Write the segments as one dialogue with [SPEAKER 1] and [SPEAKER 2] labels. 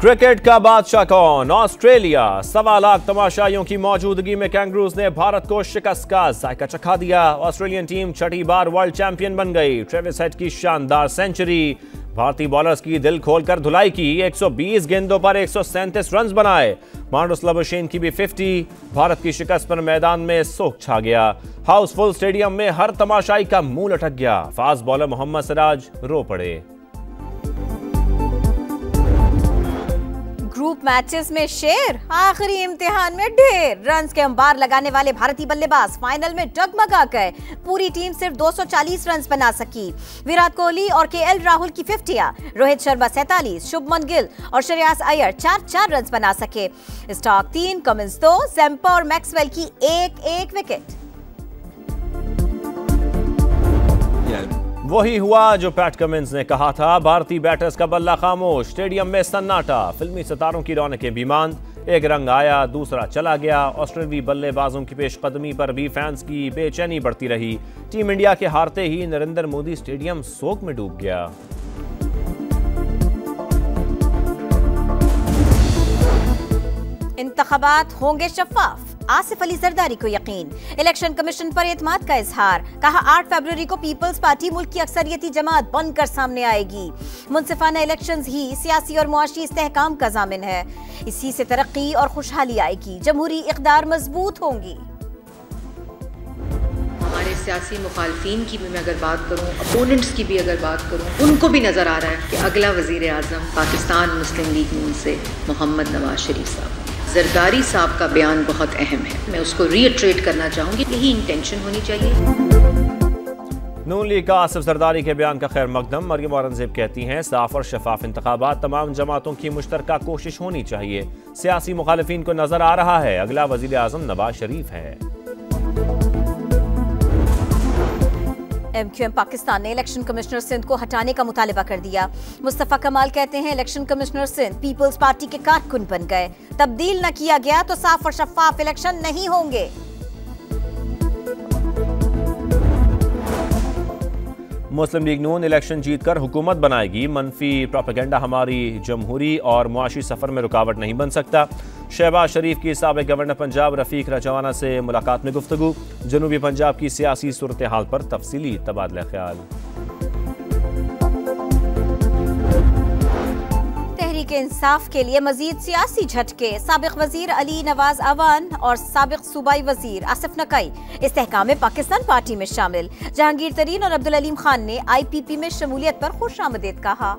[SPEAKER 1] Cricket का बादशाह कौन? ऑस्ट्रेलिया। 1.25 लाख तमाशाइयों की मौजूदगी में कैंगरूज ने भारत को शिकस्त का जायका चखा दिया। ऑस्ट्रेलियन टीम छठी बार वर्ल्ड चैंपियन बन गई। ट्रेविस हेड की शानदार सेंचुरी। भारतीय बॉलर्स की दिल खोलकर धुलाई की। 120 गेंदों पर 137 रन बनाए। मार्नस लबुशेन की भी 50। भारत की शिकस्त पर मैदान में सोग छा गया। हाउसफुल स्टेडियम में हर तमाशाई का मुंह लटक गया। फास्ट बॉलर मोहम्मद सिराज रो पड़े।
[SPEAKER 2] ग्रुप मैचेस में शेर, आखिरी इम्तिहान में ढेर। रन्स के अंबार लगाने वाले भारतीय बल्लेबाज फाइनल में डगमगा गए। पूरी टीम सिर्फ 240 रन्स बना सकी। विराट कोहली और केएल राहुल की 50, रोहित शर्मा 47, शुभमन गिल और श्रेयस अय्यर 4-4 रन्स बना सके। स्टार्क 3, कमिंस 2, सेम्पर और मैक्सवेल की एक विकेट।
[SPEAKER 1] वही हुआ जो पैट कमिंस ने कहा था। भारतीय बैटर्स का बल्ला खामोश। स्टेडियम में सन्नाटा। फिल्मी सितारों की रौनकें भी मांद। एक रंग आया, दूसरा चला गया। ऑस्ट्रेलियाई बल्लेबाजों की पेशकदमी पर भी फैंस की बेचैनी बढ़ती रही। टीम इंडिया के हारते ही नरेंद्र मोदी स्टेडियम शोक में डूब गया।
[SPEAKER 2] इंतखाबात होंगे शफाफ, आसिफ अली जरदारी को यकीन। इलेक्शन कमीशन पर एतमाद का इजहार। कहा 8 फरवरी को पीपल्स पार्टी मुल्क की अक्सरियती जमात बनकर सामने आएगी। मुनसिफाना इलेक्शंस ही सियासी और मुआशी इस्तेहकाम का जामिन है। इसी से तरक्की और खुशहाली आएगी। जमहूरी इक़दार मजबूत होंगी।
[SPEAKER 3] हमारे सियासी मुखालफीन की भी मैं अगर बात करूं, अपोनेंट्स की भी अगर बात करूं, उनको भी नजर आ रहा है कि अगला वजीर आजम पाकिस्तान मुस्लिम लीग नून से मोहम्मद नवाज शरीफ साहब। जरदारी साहब का बयान बहुत अहम है, मैं उसको रीइटरेट करना चाहूंगी। यही इंटेंशन होनी चाहिए।
[SPEAKER 1] नून लीग का आसिफ जरदारी के बयान का खैर मकदम। मरियम औरंगजेब कहती हैं साफ और शफाफ इंतखाबात तमाम जमातों की मुश्तरका कोशिश होनी चाहिए। सियासी मुखालिफिन को नजर आ रहा है अगला वजीर आजम नवाज शरीफ है।
[SPEAKER 2] MQM पाकिस्तान ने इलेक्शन कमिश्नर सिंध को हटाने का मुतालिबा कर दिया। मुस्तफा कमाल कहते हैं इलेक्शन कमिश्नर सिंध पीपल्स पार्टी के कारकुन बन गए। तब्दील न किया गया तो साफ और शफाफ इलेक्शन नहीं होंगे।
[SPEAKER 1] मुस्लिम लीग नून इलेक्शन जीतकर हुकूमत बनाएगी। मनफी प्रोपेगेंडा हमारी जमहूरी और मुआशी सफर में रुकावट नहीं बन सकता। शहबाज शरीफ की साबिक गवर्नर पंजाब रफीक रजवाना से मुलाकात में गुफ्तगू। जनूबी पंजाब की सियासी सूरत हाल पर तफसीली तबादला ख्याल।
[SPEAKER 2] तहरीक इंसाफ के लिए मजीद सियासी झटके। साबिक वजीर अली नवाज अवान और साबिक सूबाई वजीर आसिफ नकई इस्तेहकाम पाकिस्तान पार्टी में शामिल। जहांगीर तरीन और अब्दुल अलीम खान ने IPP में शमूलियत पर खुशामदीद कहा।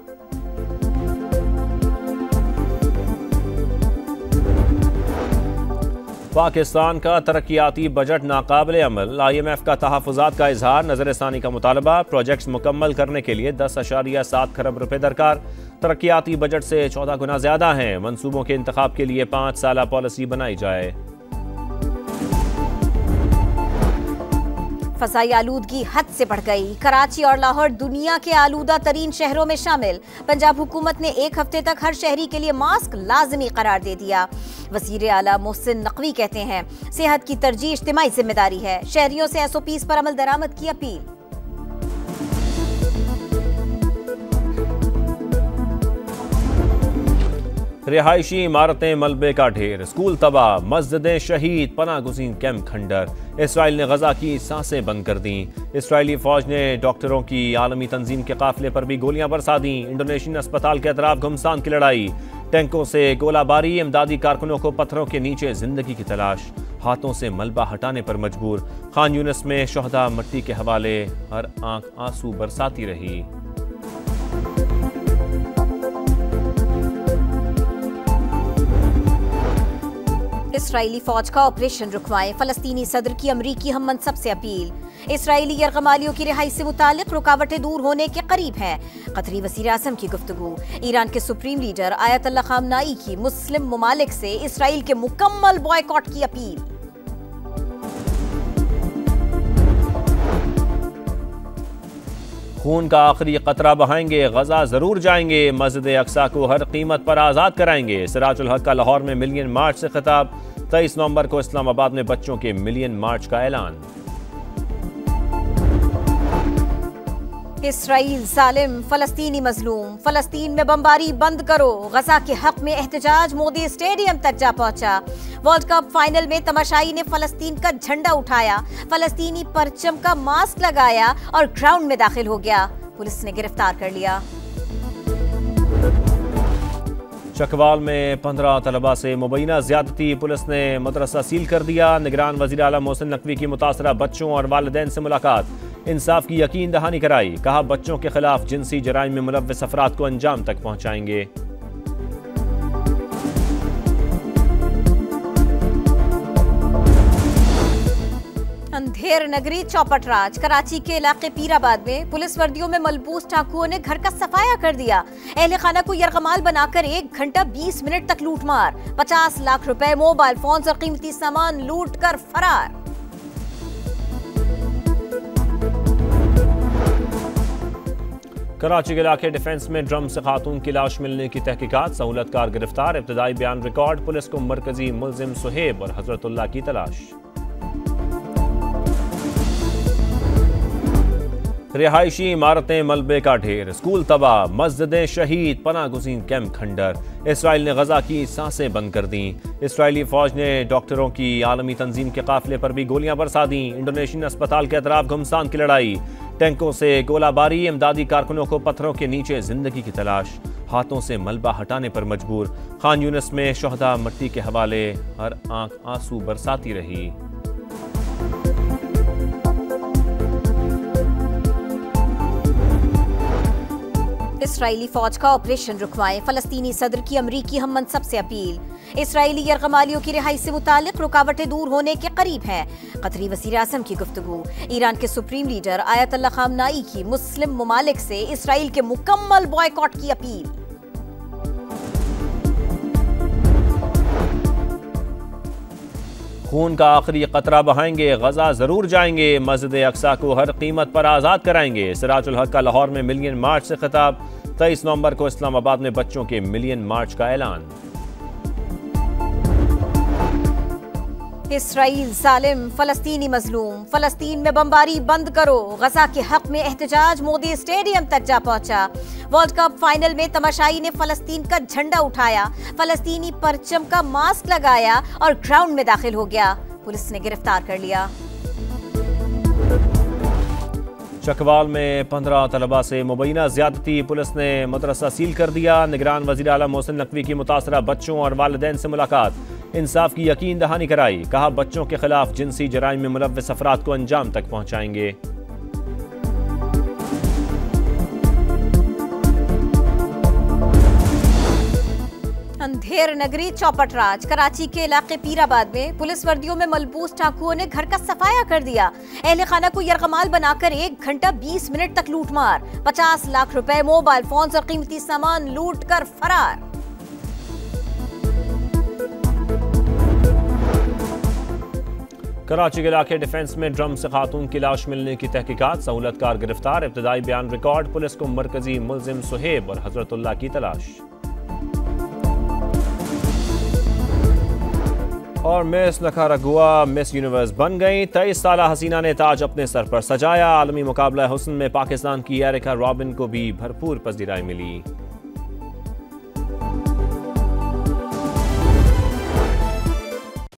[SPEAKER 1] पाकिस्तान का तरक्याती बजट नाकाबिले अमल। IMF का तहफ़्फ़ुज़ात का इजहार। नज़रसानी का मुतालबा। प्रोजेक्ट्स मुकम्मल करने के लिए 10.7 खरब रुपए दरकार। तरक्याती बजट से 14 गुना ज्यादा हैं। मंसूबों के इंतखाब के लिए 5 साला पॉलिसी बनाई जाए।
[SPEAKER 2] फ़ज़ाई आलूदगी हद से बढ़ गई। कराची और लाहौर दुनिया के आलूदा तरीन शहरों में शामिल। पंजाब हुकूमत ने 1 हफ्ते तक हर शहरी के लिए मास्क लाजमी करार दे दिया। वज़ीर आला मोहसिन नकवी कहते हैं सेहत की तरजीह इज्तिमाई जिम्मेदारी है। शहरियों से SOPs पर अमल दरामद की अपील।
[SPEAKER 1] रिहायशी इमारतें मलबे का ढेर। स्कूल तबाह। मस्जिदें शहीद। पनागुज़ीन कैंप खंडर। इसराइल ने गजा की सांसें बंद कर दी। इसराइली फौज ने डॉक्टरों की आलमी तंजीम के काफिले पर भी गोलियां बरसा दी। इंडोनेशियन अस्पताल के अतराफ घमसान की लड़ाई। टैंकों से गोलाबारी। इमदादी कारकुनों को पत्थरों के नीचे जिंदगी की तलाश। हाथों से मलबा हटाने पर मजबूर। खान यूनिस में शहदा मट्टी के हवाले। हर आंख आंसू बरसाती रही।
[SPEAKER 2] इसराइली फौज का ऑपरेशन रुकवाएं। फलस्तीनी सदर की अमरीकी हम मनसब से अपील। इसराइली यरगमालियों की रिहाई से मुतालिक रुकावटें दूर होने के करीब हैं। कतरी वज़ीर आज़म की गुफ्तगू। ईरान के सुप्रीम लीडर आयतुल्लाह ख़ामनाई की मुस्लिम मुमालिक से इसराइल के मुकम्मल बॉयकॉट की अपील।
[SPEAKER 1] खून का आखिरी कतरा बहाएंगे। गजा जरूर जाएंगे। मस्जिद अक्सा को हर कीमत पर आज़ाद कराएंगे। सिराजुल हक का लाहौर में मिलियन मार्च से खिताब। 23 नवंबर को इस्लामाबाद में बच्चों के मिलियन मार्च का ऐलान।
[SPEAKER 2] इसराइल जालिम, फलस्तीनी मजलूम, फलस्तीन में बमबारी बंद करो, गजा के हक में एहतजाज मोदी स्टेडियम तक जा पहुंचा। वर्ल्ड कप फाइनल में तमाशाई ने फलस्तीन का झंडा उठाया, फलस्तीनी परचम का मास्क लगाया और ग्राउंड में दाखिल हो गया। पुलिस ने गिरफ्तार कर लिया।
[SPEAKER 1] चकवाल में 15 तलबा से मुबैना ज्यादती, पुलिस ने मदरसा सील कर दिया। निगरान वजीर आला मोहसिन नकवी की मुतासरा बच्चों और वालिदैन से मुलाकात, इंसाफ की यकीन दहानी कराई। कहा बच्चों के खिलाफ जिनसी जराइम में मुलव्वस अफराद को अंजाम तक पहुंचाएंगे।
[SPEAKER 2] अंधेर नगरी चौपट राज, कराची के इलाके पीराबाद में पुलिस वर्दियों में मलबूस डाकुओं ने घर का सफाया कर दिया। अहले खाना को यरगमाल बनाकर 1 घंटा 20 मिनट तक लूटमार, 50 लाख रुपए, मोबाइल फोन और कीमती सामान लूट कर फरार।
[SPEAKER 1] कराची के इलाके डिफेंस में ड्रम से खातून की लाश मिलने की तहकीकात, सहूलतकार गिरफ्तार, इब्तदाई बयान रिकॉर्ड, पुलिस को मरकजी मुलजिम सुहेब और हजरतुल्लाह की तलाश। रिहायशी इमारतें मलबे का ढेर, स्कूल तबाह, मस्जिदें शहीद, पनाह गुज़ीन कैंप खंडर। इसराइल ने गजा की सांसें बंद कर दी। इसराइली फौज ने डॉक्टरों की आलमी तंजीम के काफिले पर भी गोलियां बरसा दी। इंडोनेशियन अस्पताल के अतराफ घमसान की लड़ाई, टैंकों से गोलाबारी, इमदादी कारकुनों को पत्थरों के नीचे जिंदगी की तलाश, हाथों से मलबा हटाने पर मजबूर। खान यूनिस में शहदा मट्टी के हवाले, हर आंख आंसू बरसाती रही।
[SPEAKER 2] इसराइली फौज का ऑपरेशन रुकवाएं, फलस्तीनी सदर की अमरीकी हम मनसब से अपील। इसराइली यरगमालियों की रिहाई से मुतालिक रुकावटें दूर होने के करीब हैं। कतरी वज़ीर आज़म की गुफ्तगू, ईरान के सुप्रीम लीडर आयतुल्लाह ख़ामनाई की मुस्लिम ममालिक से इसराइल के मुकम्मल बॉयकॉट की अपील।
[SPEAKER 1] खून का आखिरी कतरा बहाएंगे, गजा जरूर जाएंगे, मस्जिद अक्सा को हर कीमत पर आज़ाद कराएंगे। सिराजुल हक का लाहौर में मिलियन मार्च से खिताब, 23 नवंबर को इस्लामाबाद में बच्चों के मिलियन मार्च का ऐलान।
[SPEAKER 2] इसराइल जालिम, फलस्तीनी मजलूम, फलस्तीन में बमबारी बंद करो, गजा के हक में एहतजाज मोदी स्टेडियम तक जा पहुंचा। वर्ल्ड कप फाइनल में तमाशाई ने फलस्तीन का झंडा उठाया, फलस्तीनी परचम का मास्क लगाया और ग्राउंड में दाखिल हो गया। पुलिस ने गिरफ्तार कर लिया।
[SPEAKER 1] चकवाल में 15 तलबा से मुबैना ज्यादती, पुलिस ने मदरसा सील कर दिया। निगरान वजीर आला मोहसिन नकवी की मुतासरा बच्चों और वालिदैन से मुलाकात, इंसाफ की यकीन दहानी कराई। कहा बच्चों के खिलाफ जिनसी जराइम में मुलव्वस अफराद को अंजाम तक पहुंचाएंगे।
[SPEAKER 2] अंधेर नगरी चौपट राज, कराची के इलाके पीराबाद में पुलिस वर्दियों में मलबूस डाकुओं ने घर का सफाया कर दिया। अहले खाना को यरगमाल बनाकर 1 घंटा 20 मिनट तक लूटमार, 50 लाख रुपए, मोबाइल फोन और कीमती सामान लूट कर फरार।
[SPEAKER 1] कराची के इलाके डिफेंस में ड्रम से खातून की लाश मिलने की तहकीकात, सहूलतकार गिरफ्तार, इब्तदाई बयान रिकॉर्ड, पुलिस को मरकजी मुलजिम सुहेब और हजरतुल्लाह की तलाश। और मिस निकारागुआ मिस यूनिवर्स बन गई। 23 साला हसीना ने ताज अपने सर पर सजाया। आलमी मुकाबला हुस्न में पाकिस्तान की एरिका रॉबिन को भी भरपूर पज़ीराई मिली।